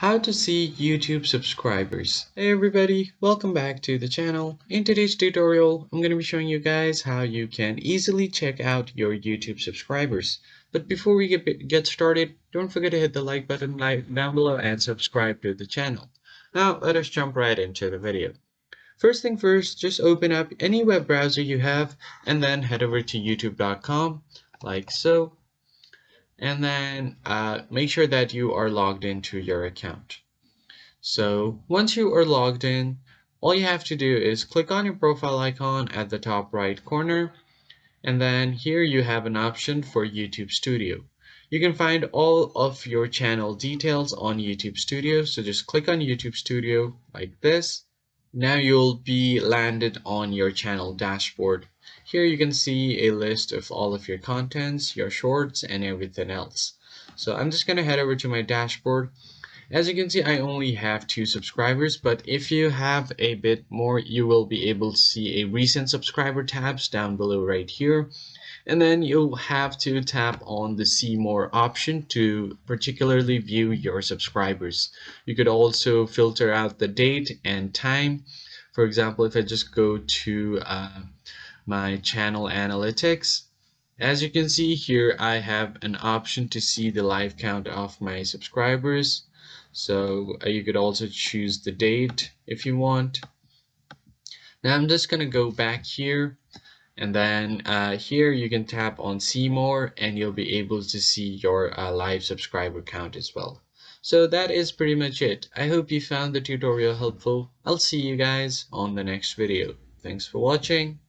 How to see YouTube subscribers. Hey everybody, welcome back to the channel. In today's tutorial, I'm going to be showing you guys how you can easily check out your YouTube subscribers. But before we get started, don't forget to hit the like button down below and subscribe to the channel. Now let us jump right into the video. First thing first, just open up any web browser you have and then head over to youtube.com like so. And then make sure that you are logged into your account. So once you are logged in, all you have to do is click on your profile icon at the top right corner, and then here you have an option for YouTube Studio. You can find all of your channel details on YouTube Studio, so just click on YouTube Studio like this. Now you'll be landed on your channel dashboard. Here you can see a list of all of your contents, your shorts, and everything else. So I'm just going to head over to my dashboard. As you can see, I only have 2 subscribers, but if you have a bit more, you will be able to see a recent subscriber tabs down below right here. And then you'll have to tap on the see more option to particularly view your subscribers. You could also filter out the date and time. For example, if I just go to my channel analytics, as you can see here, I have an option to see the live count of my subscribers. So you could also choose the date if you want. Now I'm just going to go back here, and then here you can tap on see more and you'll be able to see your live subscriber count as well. So that is pretty much it. I hope you found the tutorial helpful. I'll see you guys on the next video. Thanks for watching.